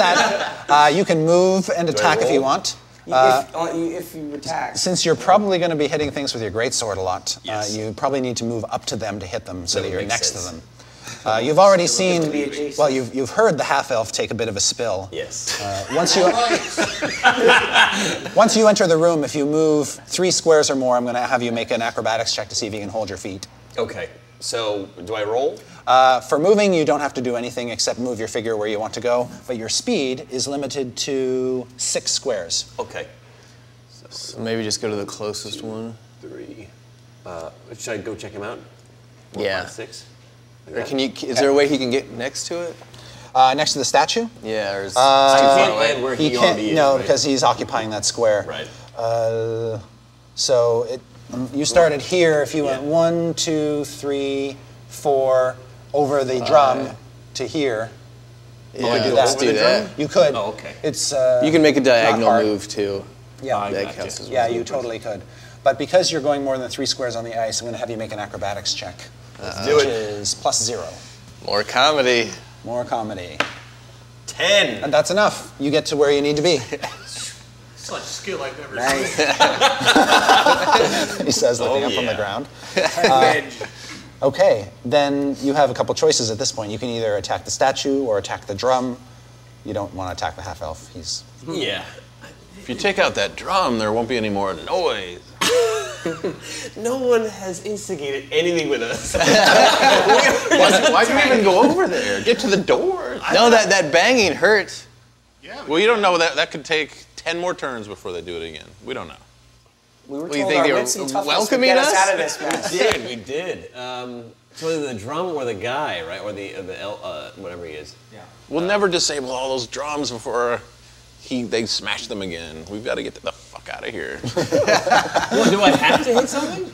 that. You can move and attack if you want. If you attack. Since you're probably going to be hitting things with your greatsword a lot, you probably need to move up to them to hit them so that you're next to them. You've already seen, well, you've heard the half-elf take a bit of a spill. Yes. Once you enter the room, if you move 3 squares or more, I'm going to have you make an acrobatics check to see if you can hold your feet. Okay. So, do I roll? For moving, you don't have to do anything except move your figure where you want to go, but your speed is limited to 6 squares. Okay. So maybe just go to the closest one. 3. Should I go check him out? 4, Yeah. 5, 6. Or can you? Is there a way he can get next to it? Next to the statue? Yeah, or is He can't land where he already is, no, right? because he's occupying that square. Right. So you started here. If you went 1, 2, 3, 4 over the drum to here, you could do that. Let's do that. You could. Oh, okay. It's You can make a diagonal hard. move too. Yeah, That counts as yeah, you totally could. But because you're going more than 3 squares on the ice, I'm going to have you make an acrobatics check, which is +0. More comedy. More comedy. 10. And that's enough. You get to where you need to be. Such skill I've never Nice. seen. He says, looking up from the ground. Okay, then you have a couple choices at this point. You can either attack the statue or attack the drum. You don't want to attack the half-elf. He's... Yeah. If you take out that drum, there won't be any more noise. No one has instigated anything with us. Why'd you even go over there? Get to the door. No, that banging hurts. Yeah. Well, you don't know that could take 10 more turns before they do it again. We don't know. We were Well, you told think our they were wits and toughness would welcoming get us us? out of this mess. We did. So either the drum or the guy, right? Or the whatever he is. Yeah. We'll never disable all those drums before they smash them again. We've got to get the fuck out of here. Well, do I have to hit something?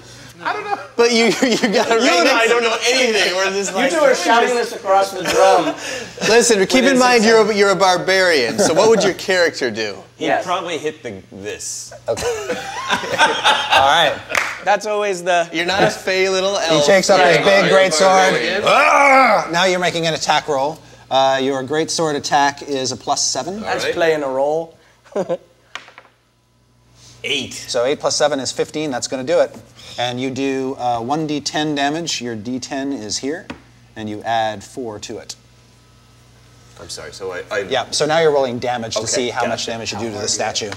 But you got it right. You and I don't know anything. We're just You like, two are shouting this across the drum. Listen, keep in mind you're a barbarian. So what would your character do? He'd Yes. probably hit this. All right. That's always the... You're not a fey little elf. He takes up his big great sword. Barbarian. Now you're making an attack roll. Your great sword attack is a +7. That's playing a role. 8. So 8 + 7 is 15. That's going to do it. And you do 1d10 damage. Your d10 is here, and you add 4 to it. I'm sorry. So I Yeah. So now you're rolling damage to Okay, see how much gotcha. damage you do to the statue.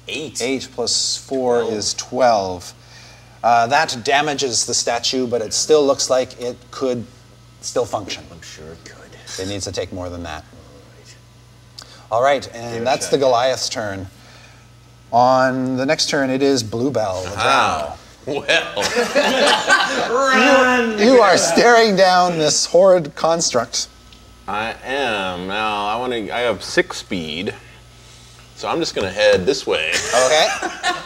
8. 8 + 4 is 12. That damages the statue, but it still looks like it could still function. I'm sure it could. It needs to take more than that. All right, and that's the Goliath's turn. On the next turn, it is Bluebell, the drow. Well, You are staring down this horrid construct. I am. Now, I have 6 speed, so I'm just going to head this way. Okay?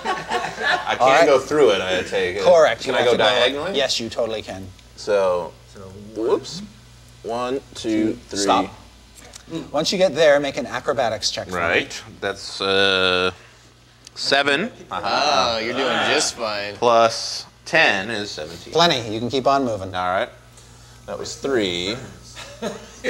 I can't right. go through it, I take it. Correct. Can You I have go to diagonally? Yes, you totally can. So, whoops. 1, 2, 3. Stop. Once you get there, make an acrobatics check for me. Right. That's 7 Oh, you're doing just fine. plus 10 is 17. Plenty. You can keep on moving. All right. That was 3,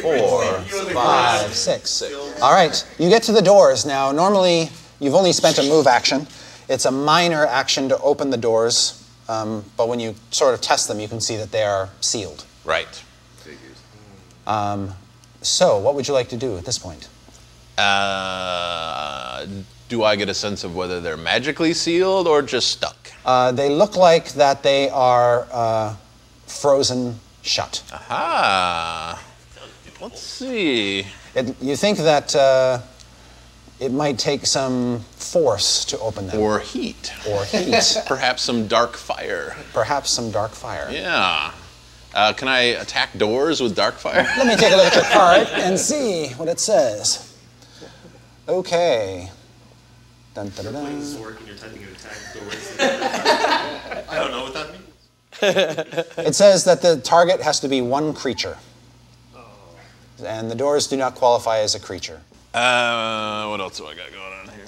4, 5, 6. All right. You get to the doors. Now, normally, you've only spent a move action. It's a minor action to open the doors, but when you sort of test them, you can see that they are sealed. Right. So, what would you like to do at this point? Do I get a sense of whether they're magically sealed or just stuck? They look like that they are frozen shut. Aha. Let's see. You think that it might take some force to open them. Or heat. Or heat. Perhaps some dark fire. Perhaps some dark fire. Yeah. Can I attack doors with dark fire? Let me take a look at your card and see what it says. Okay. Dun, dun, dun, dun. This work and you're typing an attack doors. I don't know what that means. It says that the target has to be one creature. And the doors do not qualify as a creature. What else do I got going on here?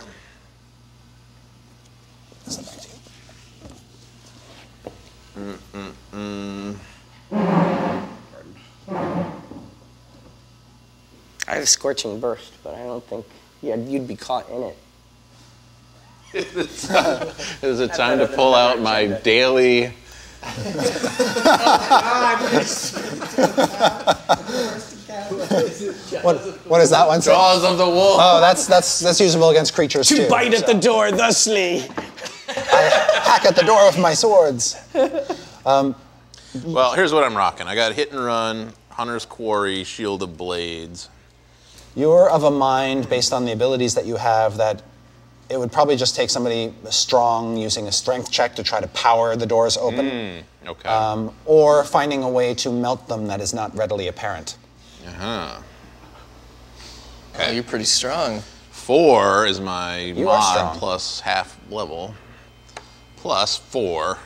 I have scorching burst, but I don't think you'd be caught in it. Is it time to pull out my daily? What is that one say? Jaws of the wolf. Oh, that's usable against creatures too. To bite at the door, thusly. I hack at the door with my swords. Well, here's what I'm rocking. I got Hit and Run, Hunter's Quarry, Shield of Blades. You're of a mind, based on the abilities that you have, that it would probably just take somebody strong using a strength check to try to power the doors open. Okay. Or finding a way to melt them that is not readily apparent. Uh-huh. Oh, you're pretty strong. 4 is my You are strong. mod plus half level. Plus 4.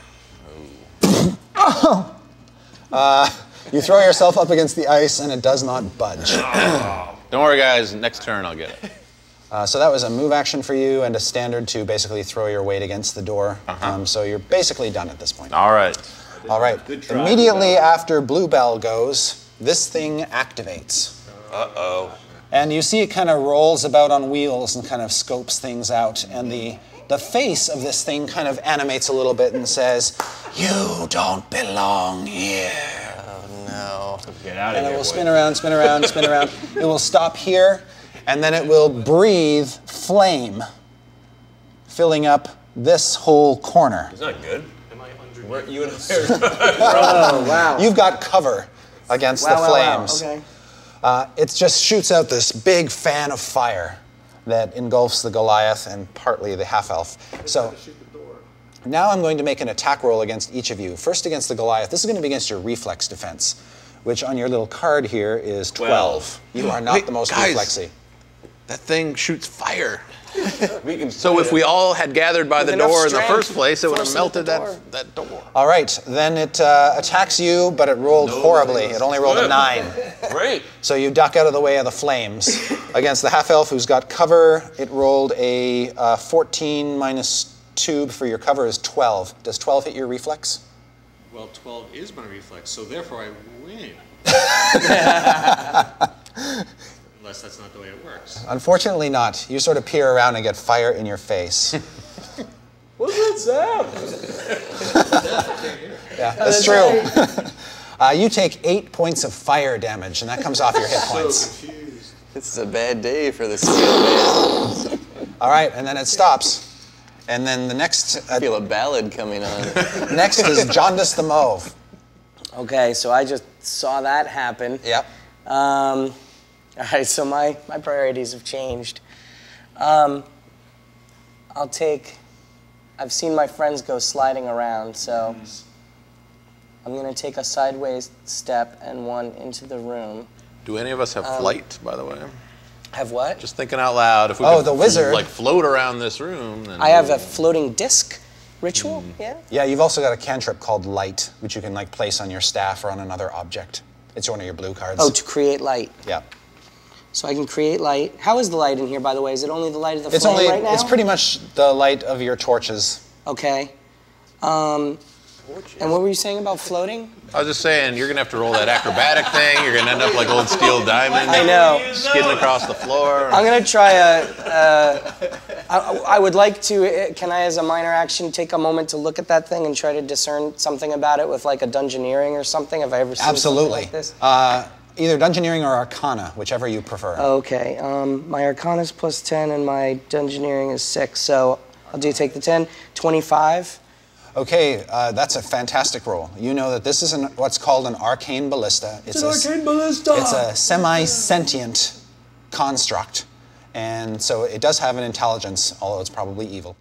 You throw yourself up against the ice and it does not budge. Don't worry, guys. Next turn, I'll get it. So that was a move action for you and a standard to basically throw your weight against the door. So you're basically done at this point. All right. All right. Immediately after Bluebell goes, this thing activates. Uh-oh. And you see it kind of rolls about on wheels and kind of scopes things out. And the face of this thing kind of animates a little bit and says, "You don't belong here." No. Get out of And here. it will boy. spin around, spin around, spin around. It will stop here, and then it will breathe flame, filling up this whole corner. It's not good. Am I underneath? Where you and I Oh, wow. You've got cover against the flames. Okay. It just shoots out this big fan of fire that engulfs the Goliath and partly the half-elf. So now I'm going to make an attack roll against each of you. First against the Goliath. This is going to be against your reflex defense, which on your little card here is 12. You are not Wait, the most guys. reflexy. That thing shoots fire. So if we all had gathered by the enough door in the strength, first place, it would have force it at melted the door. that door. All right, then it attacks you, but it rolled horribly. It only rolled a 9. Great. So you duck out of the way of the flames. Against the half-elf who's got cover, it rolled a 14 minus 2 for your cover is 12. Does 12 hit your reflex? Well, 12 is my reflex, so therefore I win. Unless that's not the way it works. Unfortunately not. You sort of peer around and get fire in your face. What's that Yeah, that's true. You take 8 points of fire damage, and that comes off your hit points. Confused. This is a bad day for the steel man. All right, and then it stops. And then the next I feel a ballad coming on. next is Jaundice the Mauve. Okay, so I just saw that happen. Yep. All right, so my priorities have changed. I've seen my friends go sliding around, so I'm gonna take a sideways step and one into the room. Do any of us have flight, by the way? Have what? Just thinking out loud. If we Oh, could the wizard. like float around this room, then I have a floating disc ritual, yeah? Yeah, you've also got a cantrip called Light, which you can like place on your staff or on another object. It's one of your blue cards. Oh, to create light. Yeah. So I can create light. How is the light in here, by the way? Is it only the light of the It's flame only right now? it's pretty much the light of your torches. Okay. And what were you saying about floating? I was just saying, you're gonna have to roll that acrobatic thing. You're gonna end up like old Steel Diamond. I know. Skidding across the floor. I'm gonna try I would like to, can I as a minor action take a moment to look at that thing and try to discern something about it with like a dungeoneering or something? Have I ever seen Absolutely. something like this? Either Dungeoneering or Arcana, whichever you prefer. Okay, my Arcana is plus 10 and my Dungeoneering is 6, so I'll take the 10. 25. Okay, that's a fantastic roll. You know that this is what's called an arcane ballista. It's an arcane ballista. It's a semi-sentient construct, and so it does have an intelligence, although it's probably evil.